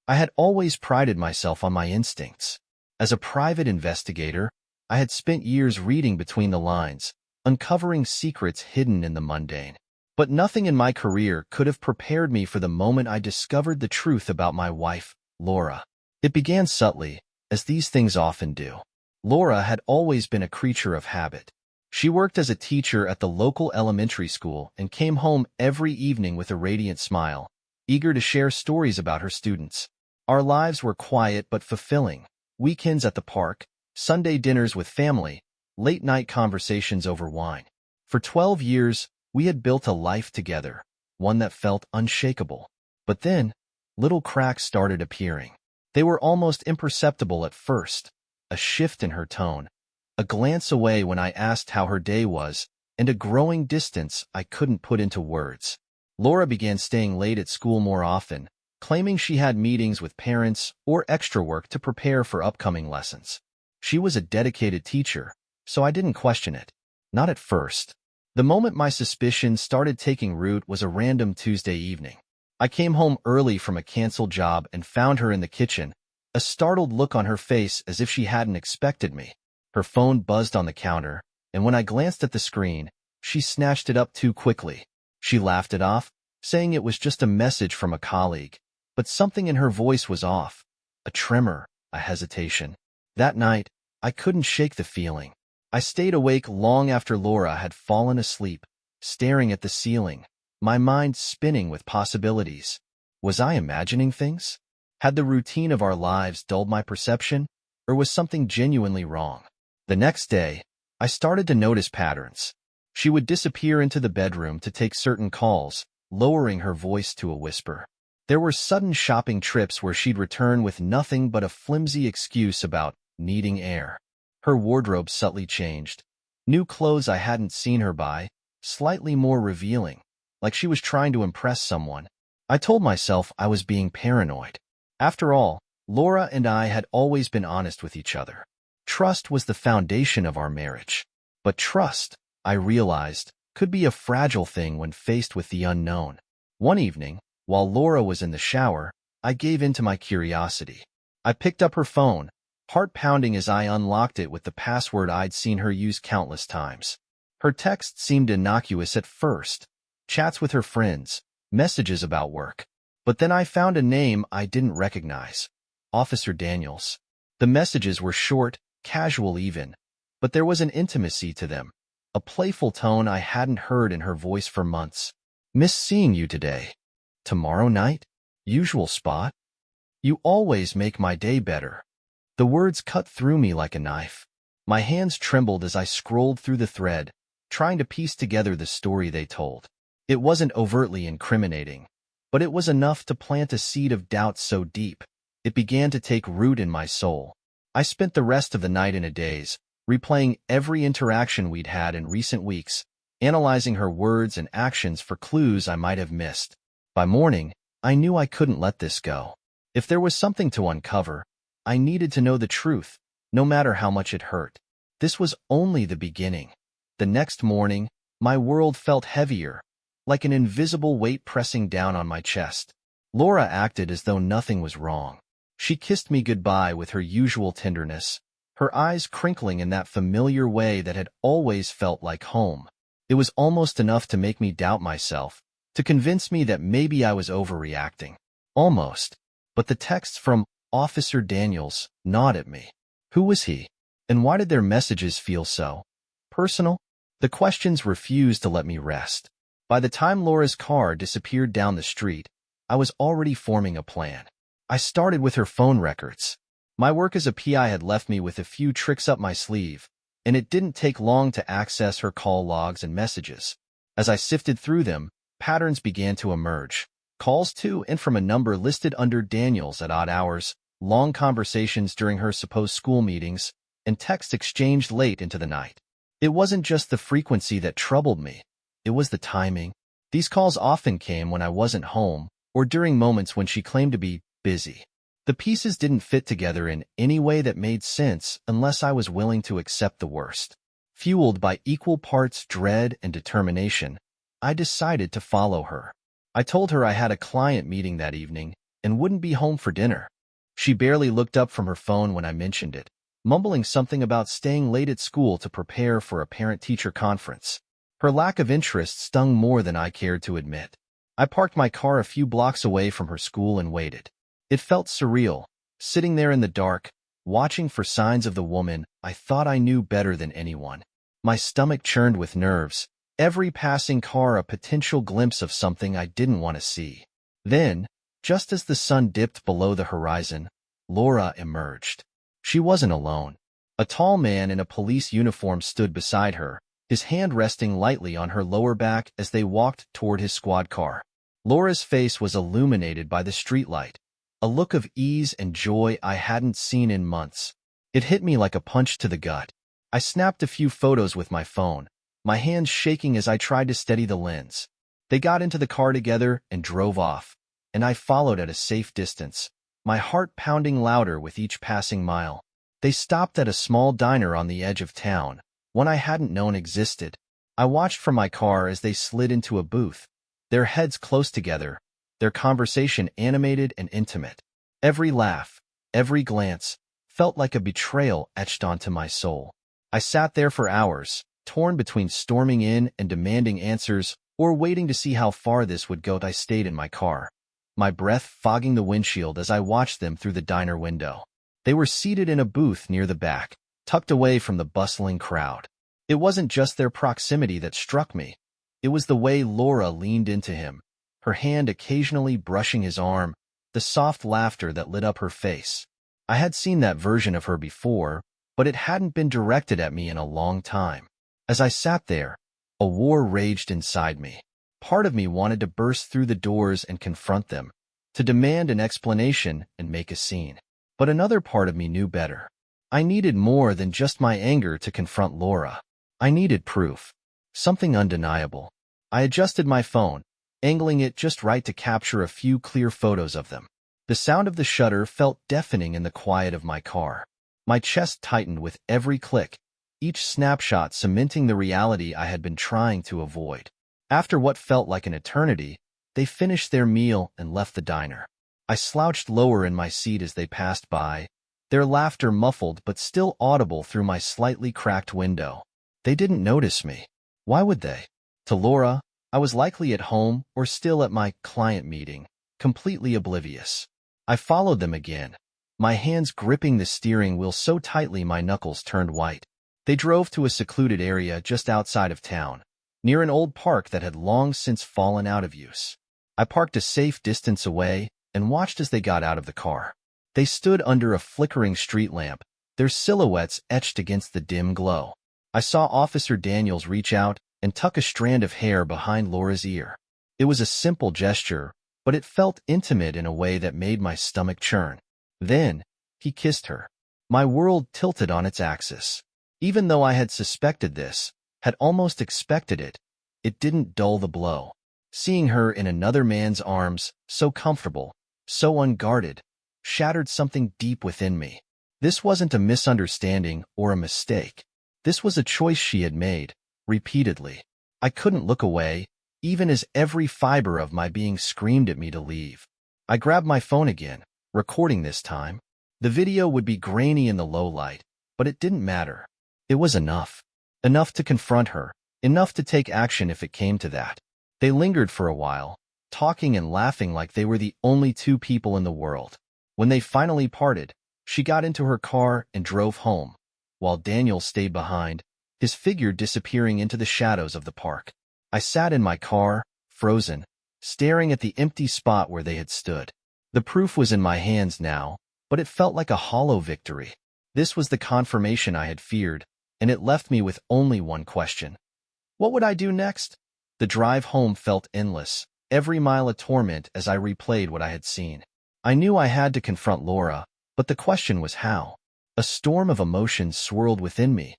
I had always prided myself on my instincts. As a private investigator, I had spent years reading between the lines, uncovering secrets hidden in the mundane. But nothing in my career could have prepared me for the moment I discovered the truth about my wife, Laura. It began subtly, as these things often do. Laura had always been a creature of habit. She worked as a teacher at the local elementary school and came home every evening with a radiant smile, eager to share stories about her students. Our lives were quiet but fulfilling. Weekends at the park, Sunday dinners with family, late-night conversations over wine. For 12 years, we had built a life together, one that felt unshakable. But then, little cracks started appearing. They were almost imperceptible at first. A shift in her tone, a glance away when I asked how her day was, and a growing distance I couldn't put into words. Laura began staying late at school more often, claiming she had meetings with parents or extra work to prepare for upcoming lessons. She was a dedicated teacher, so I didn't question it. Not at first. The moment my suspicions started taking root was a random Tuesday evening. I came home early from a canceled job and found her in the kitchen, a startled look on her face as if she hadn't expected me. Her phone buzzed on the counter, and when I glanced at the screen, she snatched it up too quickly. She laughed it off, saying it was just a message from a colleague. But something in her voice was off. A tremor, a hesitation. That night, I couldn't shake the feeling. I stayed awake long after Laura had fallen asleep, staring at the ceiling, my mind spinning with possibilities. Was I imagining things? Had the routine of our lives dulled my perception, or was something genuinely wrong? The next day, I started to notice patterns. She would disappear into the bedroom to take certain calls, lowering her voice to a whisper. There were sudden shopping trips where she'd return with nothing but a flimsy excuse about needing air. Her wardrobe subtly changed. New clothes I hadn't seen her buy, slightly more revealing, like she was trying to impress someone. I told myself I was being paranoid. After all, Laura and I had always been honest with each other. Trust was the foundation of our marriage. But trust, I realized, could be a fragile thing when faced with the unknown. One evening, while Laura was in the shower, I gave in to my curiosity. I picked up her phone, heart pounding as I unlocked it with the password I'd seen her use countless times. Her texts seemed innocuous at first. Chats with her friends, messages about work. But then I found a name I didn't recognize. Officer Daniels. The messages were short, casual even, but there was an intimacy to them, a playful tone I hadn't heard in her voice for months. Miss seeing you today. Tomorrow night? Usual spot? You always make my day better. The words cut through me like a knife. My hands trembled as I scrolled through the thread, trying to piece together the story they told. It wasn't overtly incriminating, but it was enough to plant a seed of doubt so deep, it began to take root in my soul. I spent the rest of the night in a daze, replaying every interaction we'd had in recent weeks, analyzing her words and actions for clues I might have missed. By morning, I knew I couldn't let this go. If there was something to uncover, I needed to know the truth, no matter how much it hurt. This was only the beginning. The next morning, my world felt heavier, like an invisible weight pressing down on my chest. Laura acted as though nothing was wrong. She kissed me goodbye with her usual tenderness, her eyes crinkling in that familiar way that had always felt like home. It was almost enough to make me doubt myself, to convince me that maybe I was overreacting. Almost. But the texts from Officer Daniels gnawed at me. Who was he? And why did their messages feel so personal? The questions refused to let me rest. By the time Laura's car disappeared down the street, I was already forming a plan. I started with her phone records. My work as a PI had left me with a few tricks up my sleeve, and it didn't take long to access her call logs and messages. As I sifted through them, patterns began to emerge. Calls to and from a number listed under Daniels at odd hours, long conversations during her supposed school meetings, and texts exchanged late into the night. It wasn't just the frequency that troubled me. It was the timing. These calls often came when I wasn't home, or during moments when she claimed to be busy. The pieces didn't fit together in any way that made sense unless I was willing to accept the worst. Fueled by equal parts dread and determination, I decided to follow her. I told her I had a client meeting that evening, and wouldn't be home for dinner. She barely looked up from her phone when I mentioned it, mumbling something about staying late at school to prepare for a parent-teacher conference. Her lack of interest stung more than I cared to admit. I parked my car a few blocks away from her school and waited. It felt surreal, sitting there in the dark, watching for signs of the woman I thought I knew better than anyone. My stomach churned with nerves, every passing car a potential glimpse of something I didn't want to see. Then, just as the sun dipped below the horizon, Laura emerged. She wasn't alone. A tall man in a police uniform stood beside her, his hand resting lightly on her lower back as they walked toward his squad car. Laura's face was illuminated by the streetlight, a look of ease and joy I hadn't seen in months. It hit me like a punch to the gut. I snapped a few photos with my phone, my hands shaking as I tried to steady the lens. They got into the car together and drove off, and I followed at a safe distance, my heart pounding louder with each passing mile. They stopped at a small diner on the edge of town, one I hadn't known existed. I watched from my car as they slid into a booth, their heads close together, their conversation animated and intimate. Every laugh, every glance, felt like a betrayal etched onto my soul. I sat there for hours, torn between storming in and demanding answers or waiting to see how far this would go. I stayed in my car, my breath fogging the windshield as I watched them through the diner window. They were seated in a booth near the back, tucked away from the bustling crowd. It wasn't just their proximity that struck me. It was the way Laura leaned into him, her hand occasionally brushing his arm, the soft laughter that lit up her face. I had seen that version of her before, but it hadn't been directed at me in a long time. As I sat there, a war raged inside me. Part of me wanted to burst through the doors and confront them, to demand an explanation and make a scene. But another part of me knew better. I needed more than just my anger to confront Laura. I needed proof, something undeniable. I adjusted my phone, angling it just right to capture a few clear photos of them. The sound of the shutter felt deafening in the quiet of my car. My chest tightened with every click, each snapshot cementing the reality I had been trying to avoid. After what felt like an eternity, they finished their meal and left the diner. I slouched lower in my seat as they passed by, their laughter muffled but still audible through my slightly cracked window. They didn't notice me. Why would they? To Laura, I was likely at home or still at my client meeting, completely oblivious. I followed them again, my hands gripping the steering wheel so tightly my knuckles turned white. They drove to a secluded area just outside of town, near an old park that had long since fallen out of use. I parked a safe distance away and watched as they got out of the car. They stood under a flickering street lamp, their silhouettes etched against the dim glow. I saw Officer Daniels reach out and tuck a strand of hair behind Laura's ear. It was a simple gesture, but it felt intimate in a way that made my stomach churn. Then, he kissed her. My world tilted on its axis. Even though I had suspected this, had almost expected it, it didn't dull the blow. Seeing her in another man's arms, so comfortable, so unguarded, shattered something deep within me. This wasn't a misunderstanding or a mistake. This was a choice she had made, repeatedly. I couldn't look away, even as every fiber of my being screamed at me to leave. I grabbed my phone again, recording this time. The video would be grainy in the low light, but it didn't matter. It was enough. Enough to confront her, enough to take action if it came to that. They lingered for a while, talking and laughing like they were the only two people in the world. When they finally parted, she got into her car and drove home, while Daniel stayed behind, his figure disappearing into the shadows of the park. I sat in my car, frozen, staring at the empty spot where they had stood. The proof was in my hands now, but it felt like a hollow victory. This was the confirmation I had feared, and it left me with only one question. What would I do next? The drive home felt endless, every mile a torment as I replayed what I had seen. I knew I had to confront Laura, but the question was how. A storm of emotions swirled within me.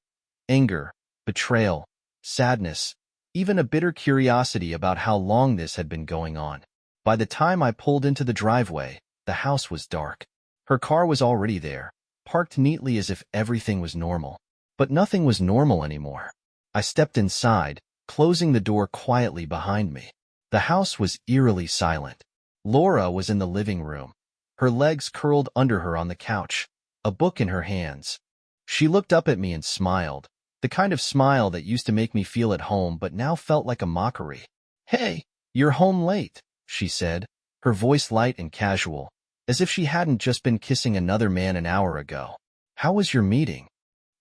Anger, betrayal, sadness, even a bitter curiosity about how long this had been going on. By the time I pulled into the driveway, the house was dark. Her car was already there, parked neatly as if everything was normal. But nothing was normal anymore. I stepped inside, closing the door quietly behind me. The house was eerily silent. Laura was in the living room, her legs curled under her on the couch, a book in her hands. She looked up at me and smiled, the kind of smile that used to make me feel at home but now felt like a mockery. "Hey, you're home late," she said, her voice light and casual, as if she hadn't just been kissing another man an hour ago. "How was your meeting?"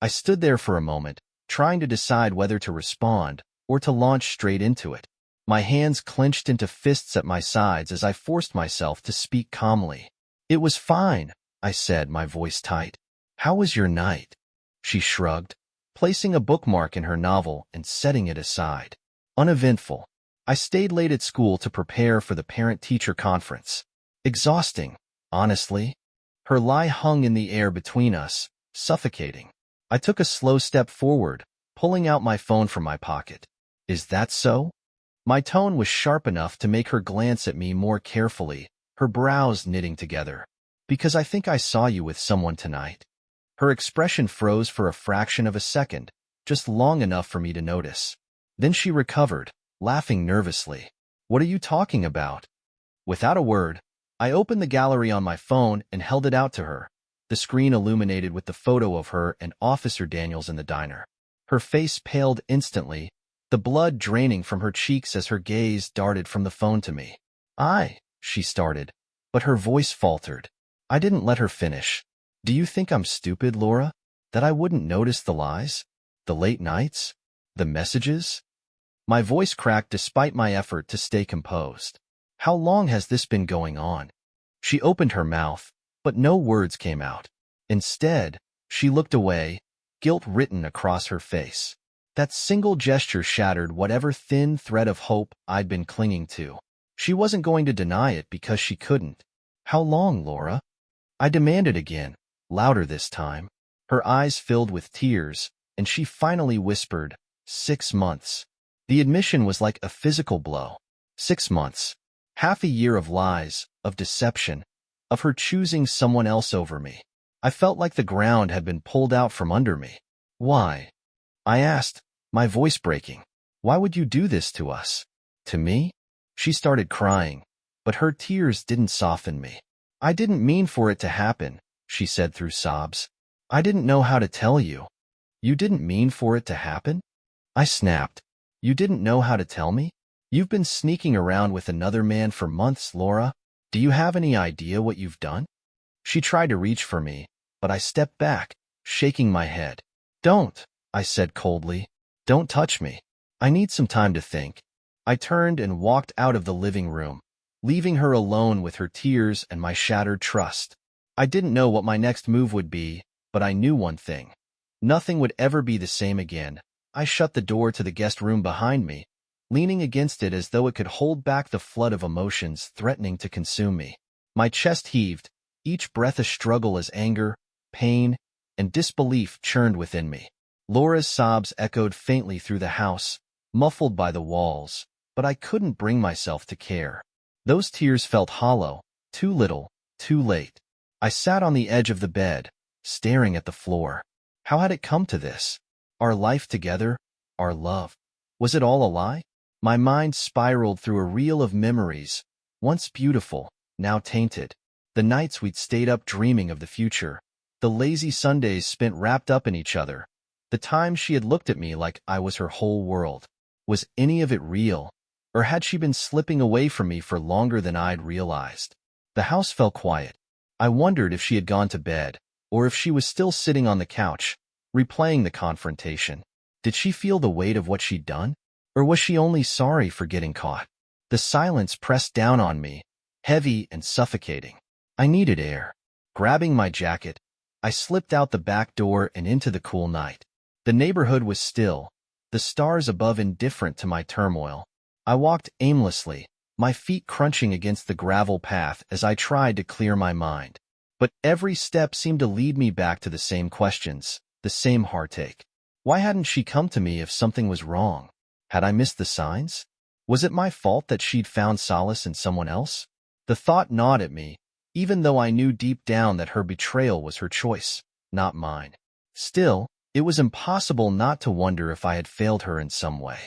I stood there for a moment, trying to decide whether to respond or to launch straight into it. My hands clenched into fists at my sides as I forced myself to speak calmly. "It was fine," I said, my voice tight. "How was your night?" She shrugged, placing a bookmark in her novel and setting it aside. "Uneventful. I stayed late at school to prepare for the parent-teacher conference. Exhausting, honestly." Her lie hung in the air between us, suffocating. I took a slow step forward, pulling out my phone from my pocket. "Is that so?" My tone was sharp enough to make her glance at me more carefully, her brows knitting together. "Because I think I saw you with someone tonight." Her expression froze for a fraction of a second, just long enough for me to notice. Then she recovered, laughing nervously. "What are you talking about?" Without a word, I opened the gallery on my phone and held it out to her, the screen illuminated with the photo of her and Officer Daniels in the diner. Her face paled instantly, the blood draining from her cheeks as her gaze darted from the phone to me. She started, but her voice faltered. I didn't let her finish. "Do you think I'm stupid, Laura? That I wouldn't notice the lies? The late nights? The messages?" My voice cracked despite my effort to stay composed. "How long has this been going on?" She opened her mouth, but no words came out. Instead, she looked away, guilt written across her face. That single gesture shattered whatever thin thread of hope I'd been clinging to. She wasn't going to deny it because she couldn't. "How long, Laura?" I demanded again, louder this time. Her eyes filled with tears, and she finally whispered, 6 months. The admission was like a physical blow. 6 months. Half a year of lies, of deception, of her choosing someone else over me. I felt like the ground had been pulled out from under me. "Why?" I asked, my voice breaking. "Why would you do this to us?" "To me?" She started crying, but her tears didn't soften me. "I didn't mean for it to happen," she said through sobs. "I didn't know how to tell you." "You didn't mean for it to happen?" I snapped. "You didn't know how to tell me? You've been sneaking around with another man for months, Laura. Do you have any idea what you've done?" She tried to reach for me, but I stepped back, shaking my head. "Don't," I said coldly. "Don't touch me. I need some time to think." I turned and walked out of the living room, leaving her alone with her tears and my shattered trust. I didn't know what my next move would be, but I knew one thing. Nothing would ever be the same again. I shut the door to the guest room behind me, leaning against it as though it could hold back the flood of emotions threatening to consume me. My chest heaved, each breath a struggle as anger, pain, and disbelief churned within me. Laura's sobs echoed faintly through the house, muffled by the walls, but I couldn't bring myself to care. Those tears felt hollow, too little, too late. I sat on the edge of the bed, staring at the floor. How had it come to this? Our life together, our love. Was it all a lie? My mind spiraled through a reel of memories, once beautiful, now tainted. The nights we'd stayed up dreaming of the future, the lazy Sundays spent wrapped up in each other, the times she had looked at me like I was her whole world. Was any of it real? Or had she been slipping away from me for longer than I'd realized? The house fell quiet. I wondered if she had gone to bed, or if she was still sitting on the couch, replaying the confrontation. Did she feel the weight of what she'd done? Or was she only sorry for getting caught? The silence pressed down on me, heavy and suffocating. I needed air. Grabbing my jacket, I slipped out the back door and into the cool night. The neighborhood was still, the stars above indifferent to my turmoil. I walked aimlessly, my feet crunching against the gravel path as I tried to clear my mind. But every step seemed to lead me back to the same questions, the same heartache. Why hadn't she come to me if something was wrong? Had I missed the signs? Was it my fault that she'd found solace in someone else? The thought gnawed at me, even though I knew deep down that her betrayal was her choice, not mine. Still, it was impossible not to wonder if I had failed her in some way.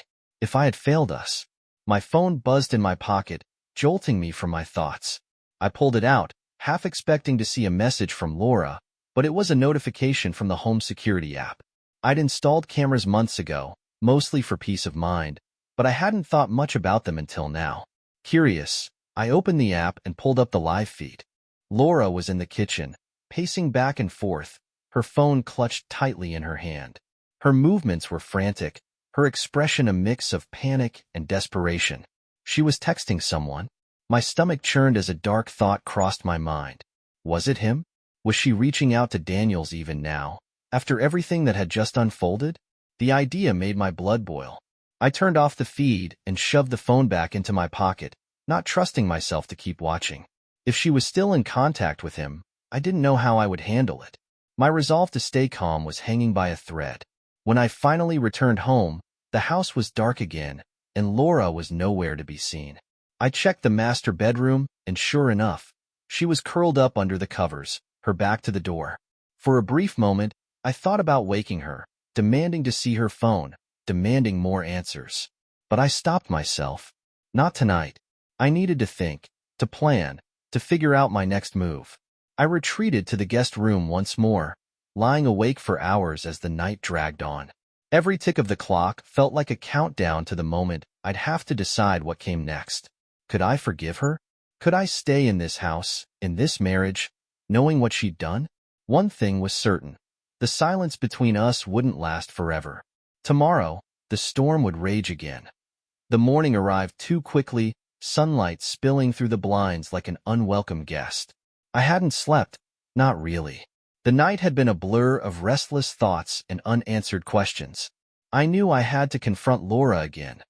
If I had failed us. My phone buzzed in my pocket, jolting me from my thoughts. I pulled it out, half expecting to see a message from Laura, but it was a notification from the home security app. I'd installed cameras months ago, mostly for peace of mind, but I hadn't thought much about them until now. Curious, I opened the app and pulled up the live feed. Laura was in the kitchen, pacing back and forth, her phone clutched tightly in her hand. Her movements were frantic, her expression a mix of panic and desperation. She was texting someone. My stomach churned as a dark thought crossed my mind. Was it him? Was she reaching out to Daniels even now, after everything that had just unfolded? The idea made my blood boil. I turned off the feed and shoved the phone back into my pocket, not trusting myself to keep watching. If she was still in contact with him, I didn't know how I would handle it. My resolve to stay calm was hanging by a thread. When I finally returned home, the house was dark again, and Laura was nowhere to be seen. I checked the master bedroom, and sure enough, she was curled up under the covers, her back to the door. For a brief moment, I thought about waking her, demanding to see her phone, demanding more answers. But I stopped myself. Not tonight. I needed to think, to plan, to figure out my next move. I retreated to the guest room once more, lying awake for hours as the night dragged on. Every tick of the clock felt like a countdown to the moment I'd have to decide what came next. Could I forgive her? Could I stay in this house, in this marriage, knowing what she'd done? One thing was certain. The silence between us wouldn't last forever. Tomorrow, the storm would rage again. The morning arrived too quickly, sunlight spilling through the blinds like an unwelcome guest. I hadn't slept, not really. The night had been a blur of restless thoughts and unanswered questions. I knew I had to confront Laura again,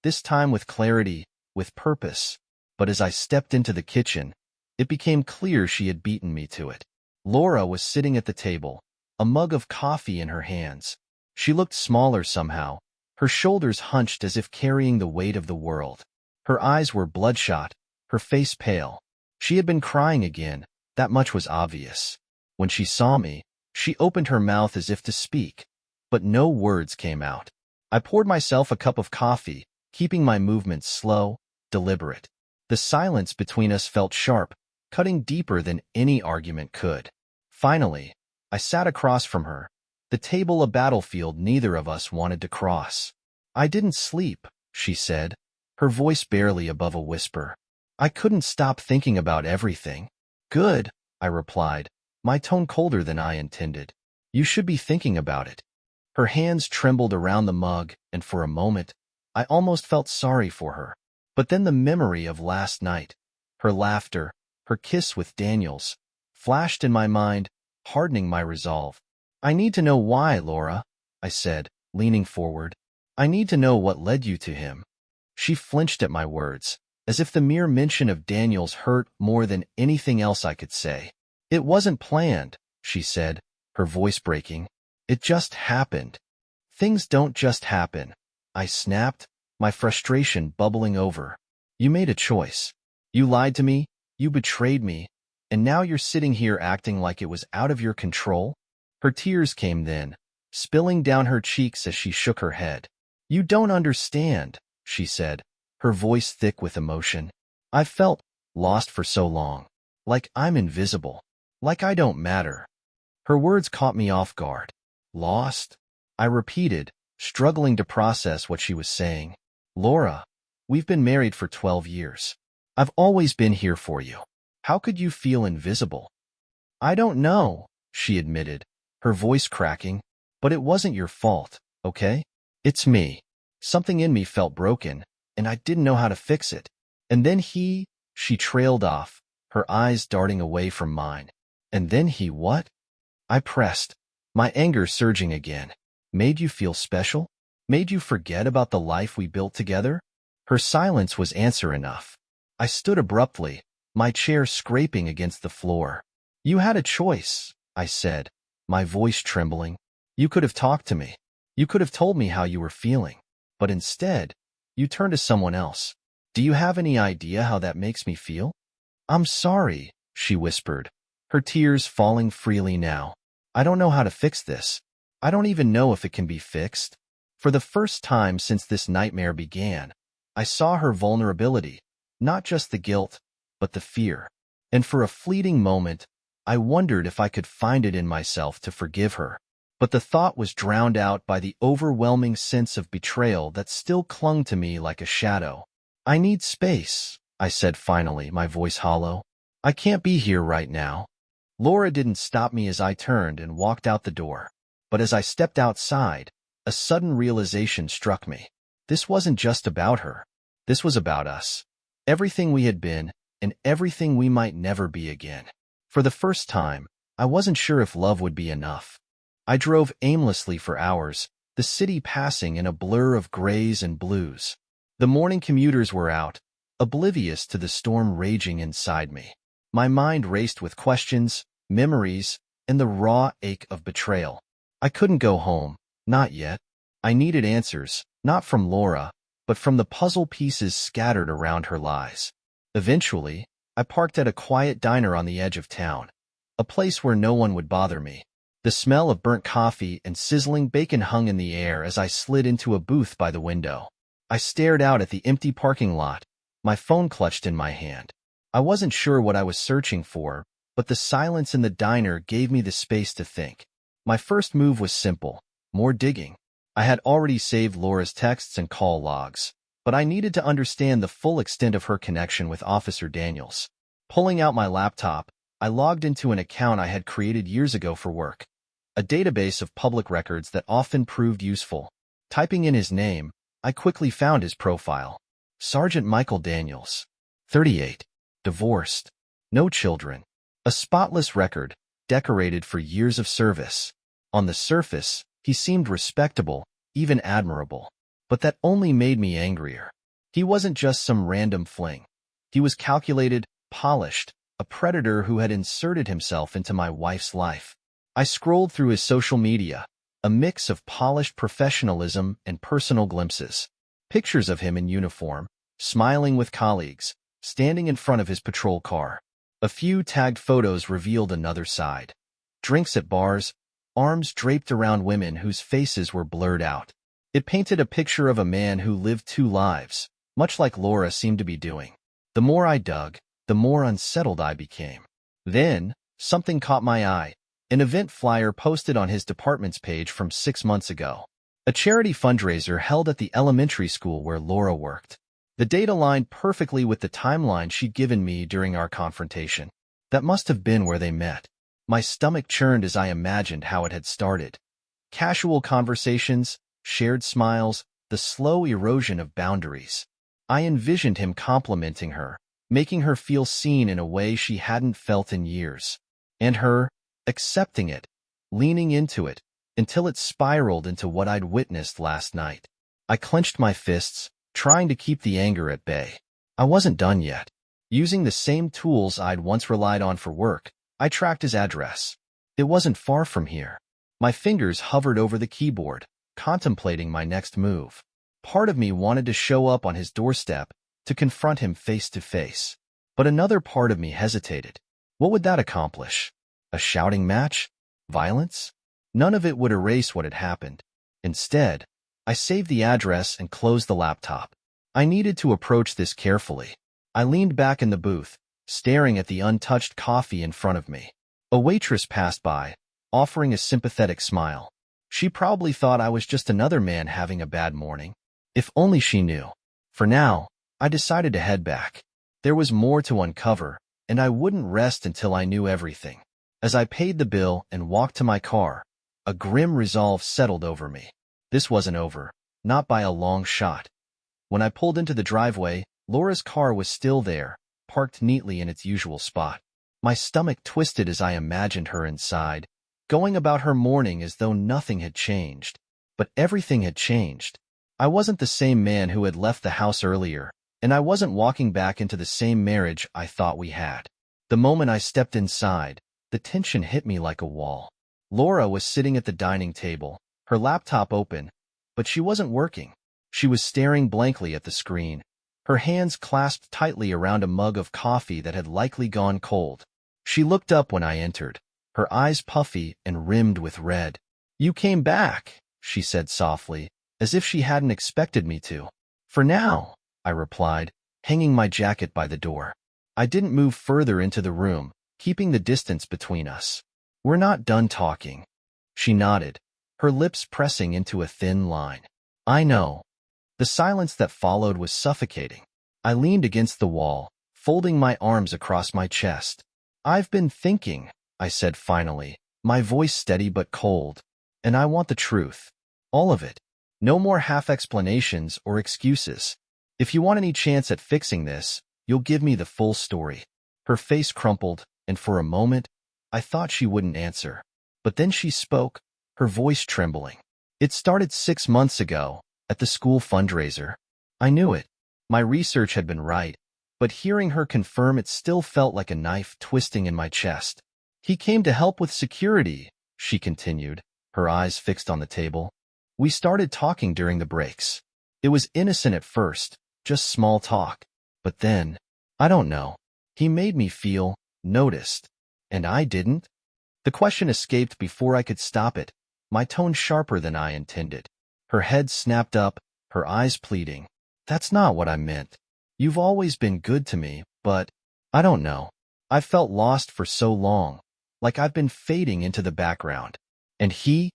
this time with clarity, with purpose. But as I stepped into the kitchen, it became clear she had beaten me to it. Laura was sitting at the table, a mug of coffee in her hands. She looked smaller somehow, her shoulders hunched as if carrying the weight of the world. Her eyes were bloodshot, her face pale. She had been crying again, that much was obvious. When she saw me, she opened her mouth as if to speak, but no words came out. I poured myself a cup of coffee, keeping my movements slow, deliberate. The silence between us felt sharp, cutting deeper than any argument could. Finally, I sat across from her, the table a battlefield neither of us wanted to cross. "I didn't sleep," she said, her voice barely above a whisper. "I couldn't stop thinking about everything." "Good," I replied, my tone colder than I intended. "You should be thinking about it." Her hands trembled around the mug, and for a moment, I almost felt sorry for her. But then the memory of last night, her laughter, her kiss with Daniels, flashed in my mind, hardening my resolve. "I need to know why, Laura," I said, leaning forward. "I need to know what led you to him." She flinched at my words, as if the mere mention of Daniels hurt more than anything else I could say. "It wasn't planned," she said, her voice breaking. "It just happened." "Things don't just happen," I snapped, my frustration bubbling over. "You made a choice. You lied to me, you betrayed me, and now you're sitting here acting like it was out of your control?" Her tears came then, spilling down her cheeks as she shook her head. "You don't understand," she said, her voice thick with emotion. "I've felt lost for so long, like I'm invisible, like I don't matter." Her words caught me off guard. "Lost?" I repeated, struggling to process what she was saying. "Laura, we've been married for 12 years. I've always been here for you. How could you feel invisible?" "I don't know," she admitted, her voice cracking, "but it wasn't your fault, okay? It's me. Something in me felt broken, and I didn't know how to fix it. And then she trailed off, her eyes darting away from mine. "And then he what?" I pressed, my anger surging again. "Made you feel special? Made you forget about the life we built together?" Her silence was answer enough. I stood abruptly, my chair scraping against the floor. "You had a choice," I said, my voice trembling. "You could have talked to me. You could have told me how you were feeling. But instead, you turned to someone else. Do you have any idea how that makes me feel?" "I'm sorry," she whispered, her tears falling freely now. "I don't know how to fix this. I don't even know if it can be fixed." For the first time since this nightmare began, I saw her vulnerability, not just the guilt, but the fear. and for a fleeting moment, I wondered if I could find it in myself to forgive her. But the thought was drowned out by the overwhelming sense of betrayal that still clung to me like a shadow. "I need space," I said finally, my voice hollow. "I can't be here right now." Laura didn't stop me as I turned and walked out the door. But as I stepped outside, a sudden realization struck me. This wasn't just about her. This was about us. Everything we had been, and everything we might never be again. For the first time, I wasn't sure if love would be enough. I drove aimlessly for hours, the city passing in a blur of grays and blues. The morning commuters were out, oblivious to the storm raging inside me. My mind raced with questions, memories, and the raw ache of betrayal. I couldn't go home, not yet. I needed answers, not from Laura, but from the puzzle pieces scattered around her lies. Eventually, I parked at a quiet diner on the edge of town, a place where no one would bother me. The smell of burnt coffee and sizzling bacon hung in the air as I slid into a booth by the window. I stared out at the empty parking lot, my phone clutched in my hand. I wasn't sure what I was searching for, but the silence in the diner gave me the space to think. My first move was simple, more digging. I had already saved Laura's texts and call logs, but I needed to understand the full extent of her connection with Officer Daniels. Pulling out my laptop, I logged into an account I had created years ago for work, a database of public records that often proved useful. Typing in his name, I quickly found his profile. Sergeant Michael Daniels, 38, divorced, no children. A spotless record, decorated for years of service. On the surface, he seemed respectable, even admirable. But that only made me angrier. He wasn't just some random fling. He was calculated, polished, a predator who had inserted himself into my wife's life. I scrolled through his social media, a mix of polished professionalism and personal glimpses. Pictures of him in uniform, smiling with colleagues, standing in front of his patrol car. A few tagged photos revealed another side. Drinks at bars, arms draped around women whose faces were blurred out. It painted a picture of a man who lived two lives, much like Laura seemed to be doing. The more I dug, the more unsettled I became. Then, something caught my eye, an event flyer posted on his department's page from 6 months ago. A charity fundraiser held at the elementary school where Laura worked. The date aligned perfectly with the timeline she'd given me during our confrontation. That must have been where they met. My stomach churned as I imagined how it had started. Casual conversations, shared smiles, the slow erosion of boundaries. I envisioned him complimenting her, making her feel seen in a way she hadn't felt in years. And her, accepting it, leaning into it, until it spiraled into what I'd witnessed last night. I clenched my fists, trying to keep the anger at bay. I wasn't done yet. Using the same tools I'd once relied on for work, I tracked his address. It wasn't far from here. My fingers hovered over the keyboard, contemplating my next move. Part of me wanted to show up on his doorstep, to confront him face to face. But another part of me hesitated. What would that accomplish? A shouting match? Violence? None of it would erase what had happened. Instead, I saved the address and closed the laptop. I needed to approach this carefully. I leaned back in the booth, staring at the untouched coffee in front of me. A waitress passed by, offering a sympathetic smile. She probably thought I was just another man having a bad morning. If only she knew. For now, I decided to head back. There was more to uncover, and I wouldn't rest until I knew everything. As I paid the bill and walked to my car, a grim resolve settled over me. This wasn't over, not by a long shot. When I pulled into the driveway, Laura's car was still there, parked neatly in its usual spot. My stomach twisted as I imagined her inside, going about her morning as though nothing had changed. But everything had changed. I wasn't the same man who had left the house earlier, and I wasn't walking back into the same marriage I thought we had. The moment I stepped inside, the tension hit me like a wall. Laura was sitting at the dining table, her laptop open, but she wasn't working. She was staring blankly at the screen, her hands clasped tightly around a mug of coffee that had likely gone cold. She looked up when I entered, her eyes puffy and rimmed with red. "You came back," she said softly, as if she hadn't expected me to. "For now," I replied, hanging my jacket by the door. I didn't move further into the room, keeping the distance between us. We're not done talking. She nodded, her lips pressing into a thin line. I know. The silence that followed was suffocating. I leaned against the wall, folding my arms across my chest. I've been thinking, I said finally, my voice steady but cold, and I want the truth. All of it. No more half-explanations or excuses. If you want any chance at fixing this, you'll give me the full story. Her face crumpled, and for a moment, I thought she wouldn't answer. But then she spoke, her voice trembling. It started 6 months ago, at the school fundraiser. I knew it. My research had been right, but hearing her confirm it still felt like a knife twisting in my chest. He came to help with security, she continued, her eyes fixed on the table. We started talking during the breaks. It was innocent at first, just small talk. But then, I don't know, he made me feel noticed. And I didn't? The question escaped before I could stop it, my tone sharper than I intended. Her head snapped up, her eyes pleading. That's not what I meant. You've always been good to me, but I don't know. I've felt lost for so long, like I've been fading into the background. And he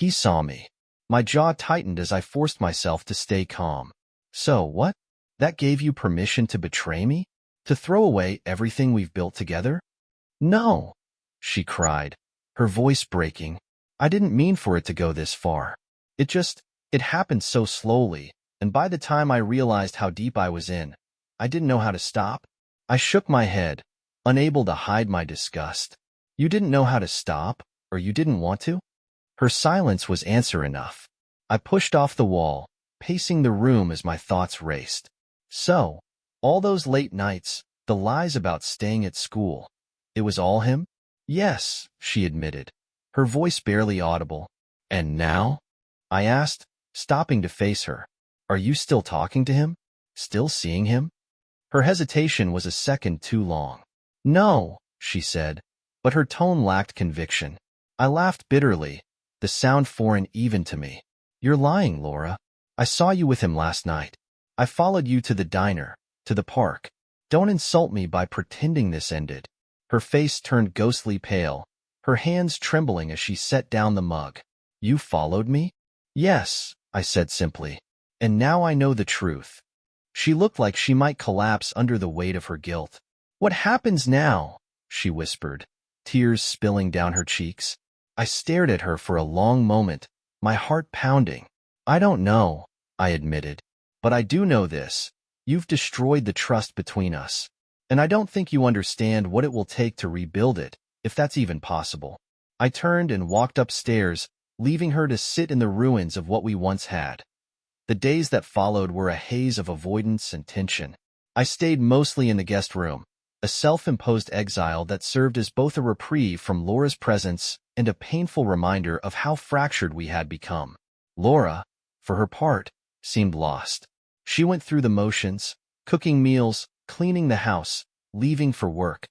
saw me. My jaw tightened as I forced myself to stay calm. So what? That gave you permission to betray me? To throw away everything we've built together? No, she cried, her voice breaking. I didn't mean for it to go this far. It happened so slowly, and by the time I realized how deep I was in, I didn't know how to stop. I shook my head, unable to hide my disgust. You didn't know how to stop, or you didn't want to? Her silence was answer enough. I pushed off the wall, pacing the room as my thoughts raced. So, all those late nights, the lies about staying at school, it was all him? Yes, she admitted, her voice barely audible. And now? I asked, stopping to face her. Are you still talking to him? Still seeing him? Her hesitation was a second too long. No, she said, but her tone lacked conviction. I laughed bitterly, the sound foreign even to me. You're lying, Laura. I saw you with him last night. I followed you to the diner, to the park. Don't insult me by pretending this ended. Her face turned ghostly pale, her hands trembling as she set down the mug. You followed me? Yes, I said simply. And now I know the truth. She looked like she might collapse under the weight of her guilt. What happens now? She whispered, tears spilling down her cheeks. I stared at her for a long moment, my heart pounding. I don't know, I admitted. But I do know this. You've destroyed the trust between us. And I don't think you understand what it will take to rebuild it, if that's even possible. I turned and walked upstairs, leaving her to sit in the ruins of what we once had. The days that followed were a haze of avoidance and tension. I stayed mostly in the guest room, a self-imposed exile that served as both a reprieve from Laura's presence and a painful reminder of how fractured we had become. Laura, for her part, seemed lost. She went through the motions, cooking meals, cleaning the house, leaving for work.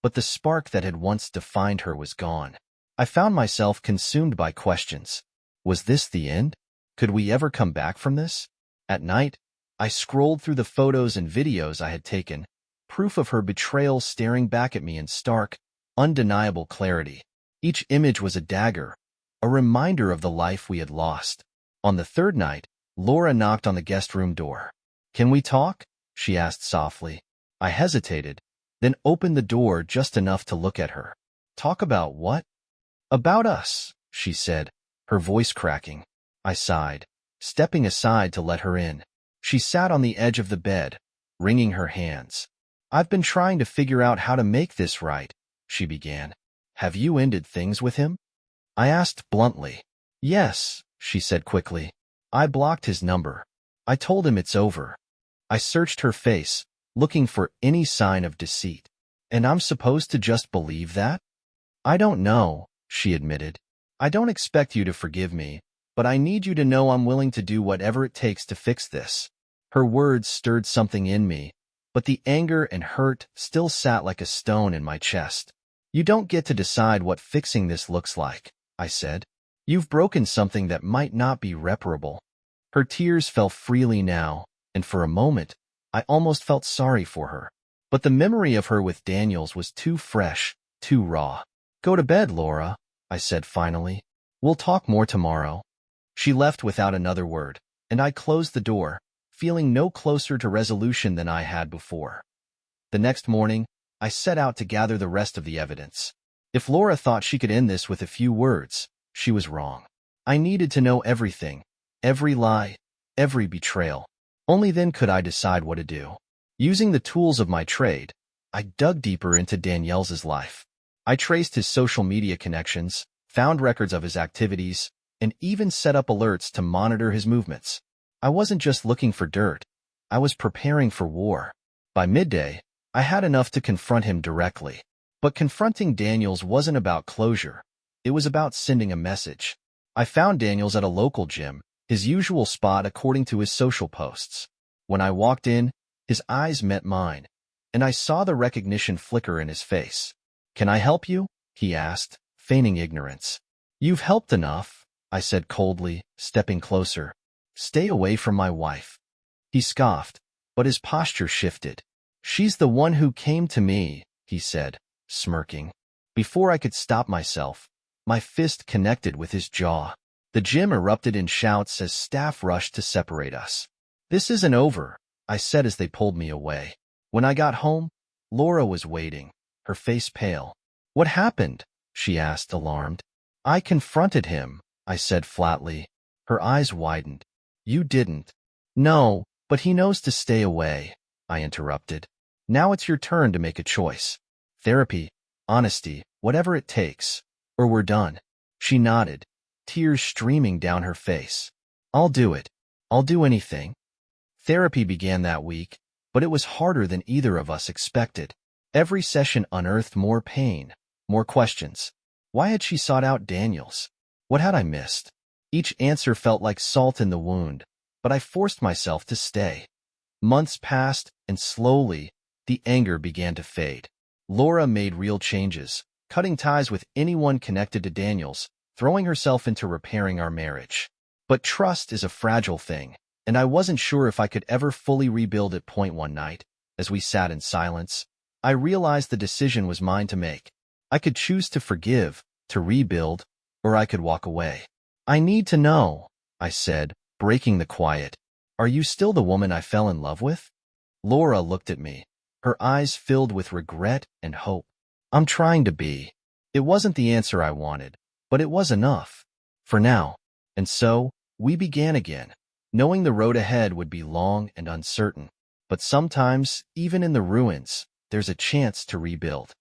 But the spark that had once defined her was gone. I found myself consumed by questions. Was this the end? Could we ever come back from this? At night, I scrolled through the photos and videos I had taken, proof of her betrayal staring back at me in stark, undeniable clarity. Each image was a dagger, a reminder of the life we had lost. On the third night, Laura knocked on the guest room door. Can we talk? She asked softly. I hesitated, then opened the door just enough to look at her. Talk about what? About us, she said, her voice cracking. I sighed, stepping aside to let her in. She sat on the edge of the bed, wringing her hands. I've been trying to figure out how to make this right, she began. Have you ended things with him? I asked bluntly. Yes, she said quickly. I blocked his number. I told him it's over. I searched her face, looking for any sign of deceit. And I'm supposed to just believe that? I don't know, she admitted. I don't expect you to forgive me, but I need you to know I'm willing to do whatever it takes to fix this. Her words stirred something in me, but the anger and hurt still sat like a stone in my chest. You don't get to decide what fixing this looks like, I said. You've broken something that might not be reparable. Her tears fell freely now, and for a moment, I almost felt sorry for her. But the memory of her with Daniels was too fresh, too raw. "Go to bed, Laura," I said finally. "We'll talk more tomorrow." She left without another word, and I closed the door, feeling no closer to resolution than I had before. The next morning, I set out to gather the rest of the evidence. If Laura thought she could end this with a few words, she was wrong. I needed to know everything, every lie, every betrayal. Only then could I decide what to do. Using the tools of my trade, I dug deeper into Daniels' life. I traced his social media connections, found records of his activities, and even set up alerts to monitor his movements. I wasn't just looking for dirt. I was preparing for war. By midday, I had enough to confront him directly. But confronting Daniels wasn't about closure. It was about sending a message. I found Daniels at a local gym, his usual spot according to his social posts. When I walked in, his eyes met mine, and I saw the recognition flicker in his face. "Can I help you?" he asked, feigning ignorance. "You've helped enough," I said coldly, stepping closer. "Stay away from my wife." He scoffed, but his posture shifted. "She's the one who came to me," he said, smirking. Before I could stop myself, my fist connected with his jaw. The gym erupted in shouts as staff rushed to separate us. "This isn't over," I said as they pulled me away. When I got home, Laura was waiting, her face pale. "What happened?" she asked, alarmed. "I confronted him," I said flatly. Her eyes widened. "You didn't." "No, but he knows to stay away," I interrupted. "Now it's your turn to make a choice. Therapy, honesty, whatever it takes, or we're done." She nodded, tears streaming down her face. "I'll do it. I'll do anything." Therapy began that week, but it was harder than either of us expected. Every session unearthed more pain, more questions. Why had she sought out Daniels? What had I missed? Each answer felt like salt in the wound, but I forced myself to stay. Months passed, and slowly, the anger began to fade. Laura made real changes, cutting ties with anyone connected to Daniels, throwing herself into repairing our marriage. But trust is a fragile thing, and I wasn't sure if I could ever fully rebuild it. One night, as we sat in silence, I realized the decision was mine to make. I could choose to forgive, to rebuild, or I could walk away. "I need to know," I said, breaking the quiet. "Are you still the woman I fell in love with?" Laura looked at me, her eyes filled with regret and hope. "I'm trying to be." It wasn't the answer I wanted, but it was enough. For now. And so, we began again, knowing the road ahead would be long and uncertain. But sometimes, even in the ruins, there's a chance to rebuild.